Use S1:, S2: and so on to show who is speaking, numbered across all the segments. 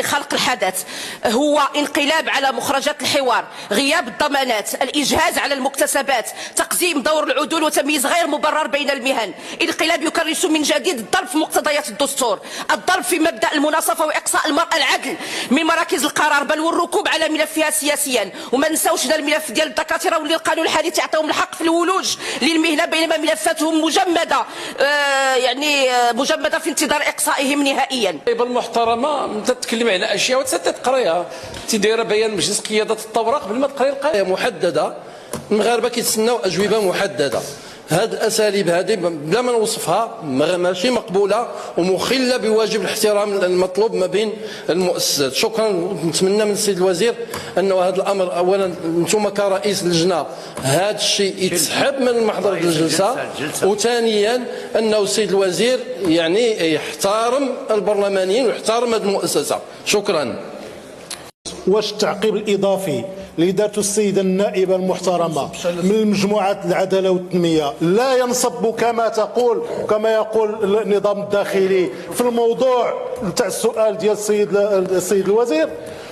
S1: خلق الحدث هو انقلاب على مخرجات الحوار، غياب الضمانات، الإجهاز على المكتسبات، تقزيم دور العدول وتمييز غير مبرر بين المهن. انقلاب يكرس من جديد الضرب في مقتضيات الدستور، الضرب في مبدأ المناصفة وإقصاء المرأة العدل من مراكز القرار، بل والركوب على ملفها سياسيا. وما نساوش الملف ديال الدكاترة واللي القانون الحديث يعطيهم الحق في الولوج للمهنة بينما ملفاتهم مجمدة، مجمدة في انتظار إقصائهم نهائيا.
S2: المحترمة تتكلم على اشياء وتقريها، تدير بيان مجلس قياده الثوره قبل ما تقري القضيه محدده. المغاربه كيتسناو اجوبه محدده. هذه الاساليب هذه بلا ما نوصفها ماشي مقبوله ومخله بواجب الاحترام المطلوب ما بين المؤسسات. شكرا. نتمنى من السيد الوزير انه هذا الامر اولا انتم كرئيس اللجنه هذا الشيء يتسحب من محضر الجلسه، وثانيا انه السيد الوزير يعني يحترم البرلمانيين ويحترم هذه المؤسسه. شكرا.
S3: واش التعقيب الاضافي اللي دارته السيده النائبه المحترمه من مجموعه العداله والتنميه لا ينصب كما تقول وكما يقول النظام الداخلي في الموضوع نتاع السؤال ديال السيد الوزير،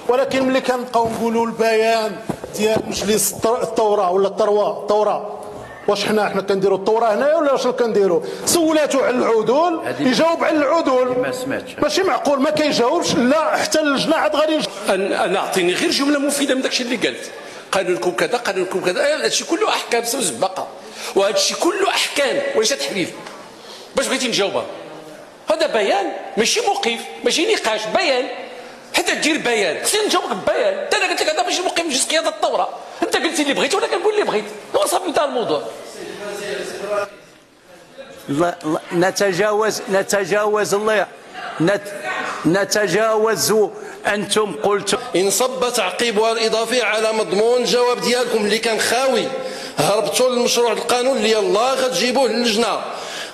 S3: ولكن ملي كنبقاو نقولوا البيان ديال مجلس الثوره ولا الثوره واش حنا كنديروا الثوره هنايا ولا واش كنديروا؟ سولاتو على العدول يجاوب على العدول.
S4: ما سمعتش.
S3: ماشي معقول ما كيجاوبش. لا حتى اللجنه عاد غادي
S2: انا اعطيني غير جمله مفيده من داكشي اللي قالت. قانونكم كذا قانونكم كذا، هذا الشيء كله احكام سوزبقه، وهذا الشيء كله احكام وليس تحليل. باش بغيتي نجاوبها هذا بيان ماشي موقف ماشي نقاش، بيان. حتى دير بيان خصني نجاوبك ببيان. انت انا قلت لك هذا ماشي موقف مجلس قياده الثوره، انت قلتي اللي بغيت وانا كنقول اللي بغيت، وصافي انتهى الموضوع.
S4: نتجاوز انتم قلتم
S5: ان صب تعقيبها الاضافي على مضمون الجواب ديالكم اللي كان خاوي، هربتوا للمشروع القانون اللي يلاه غتجيبوه للجنه.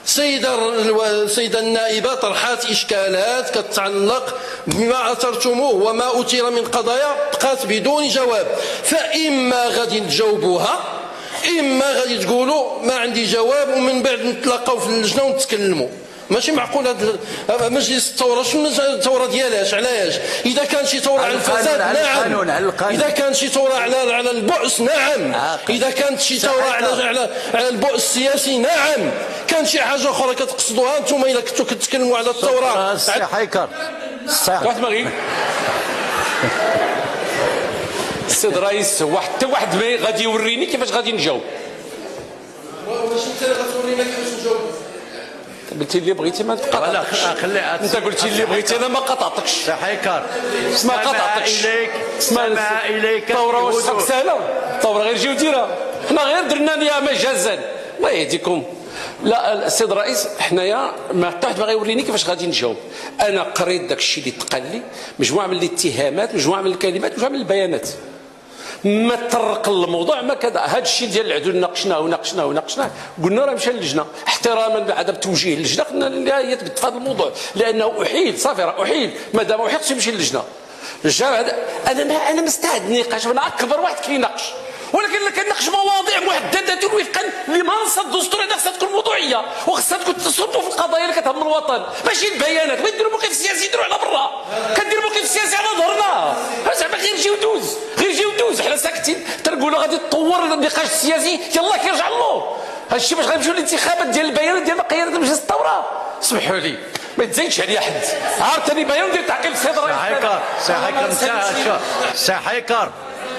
S5: السيده النائبه طرحات اشكالات كتتعلق بما اثرتموه وما اثير من قضايا بقات بدون جواب، فاما غادي تجاوبوها اما غادي تقولوا ما عندي جواب ومن بعد نتلاقاو في اللجنه ونتكلموا. ماشي معقول هذا مجلس الثوره. شنو الثوره ديالاش؟ علاش؟ اذا كان شي ثوره على الفساد نعم، اذا كان شي ثوره على البؤس نعم، اذا كانت شي ثوره على البؤس السياسي نعم، كان شي حاجه اخرى كتقصدوها انتم اذا كنتوا كتكلموا على الثوره.
S4: السي حيكر
S2: واحد مغيب السيد الرئيس، هو حتى واحد ما غادي يوريني كيفاش غادي نجاوب.
S5: واش انت اللي غتورينا كيفاش نجاوب؟
S2: قلتي اللي بغيتي ما تقاطعتكش. انت قلتي اللي بغيتي انا ما قاطعتكش.
S4: حيكر
S2: ما قاطعتكش.
S4: سمع اليك
S2: الثوره واش سهله؟ الثوره غير جيو ديرها، حنا غير درنا ليها مجازا. الله يهديكم. لا السيد الرئيس حنايا ما حتى واحد باغي يوريني كيفاش غادي نجاوب. انا قريت داك الشيء اللي تقال لي، مجموعه من الاتهامات، مجموعه من الكلمات، مجموعه من البيانات. ما تطرق للموضوع ما كذا. هذا الشيء ديال العدول ناقشناه قلنا راه مشى للجنه احتراما بعدم توجيه اللجنه، قلنا هي تبت في هذا الموضوع لانه احيل. صافي راه احيل، ما دام احيل خصو يمشي للجنه. انا مستعد نناقش، انا اكبر واحد كيناقش، ولكن كنناقش مواضيع محدده وفقا لمنصه الدستور. هذا خصها تكون موضوعيه وخصها تكون تصب في القضايا اللي كتهم الوطن، ماشي البيانات. بغيت نديروا موقف سياسي نديروا على برا، كنديروا موقف سياسي على ظهرنا. زعما غير جيو دوز حنا ساكتين تنقولوا غادي تطور النقاش السياسي، يلاه كيرجع له هذا الشيء باش غنمشيو للانتخابات ديال البيانات ديال قياده مجلس الثوره. سمحوا لي ما تزيدش عليا حد. عاوتاني بيان ديال تعقيب السيد الرئيس.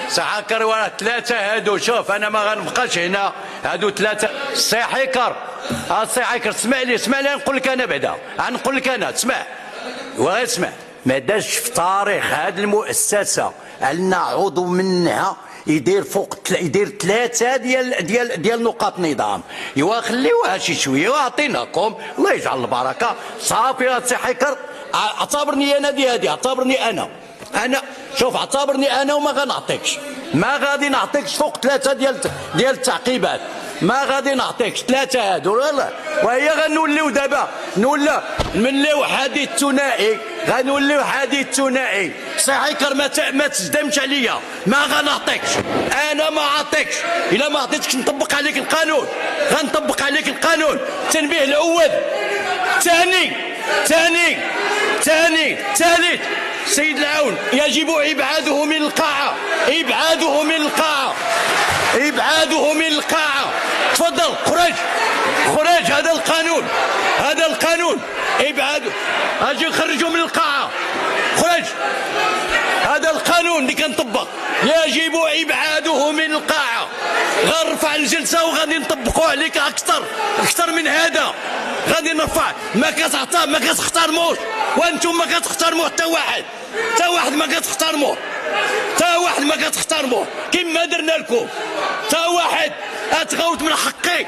S4: سي حيكر وراه ثلاثه هادو. شوف انا ما غنبقاش هنا، هادو ثلاثه. سي حيكر اسمع لي نقول لك انا بعدا، نقول لك انا تسمع وغير اسمع. ما دارش في تاريخ هذه المؤسسه عندنا عضو منها يدير ثلاثه ديال نقاط نظام. ايوا خليوها شي شويه واعطيناكم الله يجعل البركه. صافي سي حيكر اعتبرني انا اعتبرني انا شوف اعتبرني انا وما غنعطيكش، ما غادي نعطيكش فوق ثلاثه ديال التعقيبات، ما غادي نعطيكش ثلاثه هادو. لا وهي غنوليو دابا نوليو حديث ثنائي، غنوليو حديث ثنائي. سي حيكر ما تزدمش عليا، ما غنعطيكش، انا ما عطيكش. الا ما عطيتكش نطبق عليك القانون، غنطبق عليك القانون. التنبيه الاول، ثاني ثالث سيد العون يجب إبعاده من القاعة، إبعاده من القاعة، إبعاده من القاعة. تفضل خرج، خرج. هذا القانون، هذا القانون. إبعاده، أجي نخرجه من القاعة. خرج. هذا القانون اللي كنطبق، يجب إبعاده من القاعة. غنرفع الجلسة وغادي نطبقوا عليك أكثر من هذا. غادي نرفع. ما كتحترموش، وانتم ما كتحترموا حتى واحد ما كتحترموه، حتى واحد ما كتحترموه كما درنا لكم. حتى واحد اتغوت من حقي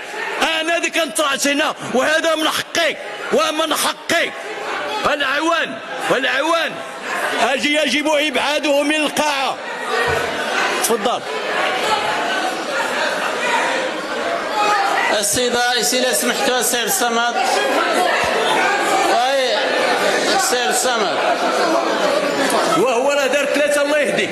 S4: انا اللي كنطلعت هنا، وهذا من حقي ومن حقي. والعوان يجب ابعاده من القاعه. تفضل.
S6: السيد الرئيس إلا سمحتوا السيد الصمد. السيد الصمد
S4: وهو راه دار ثلاثة الله يهديك.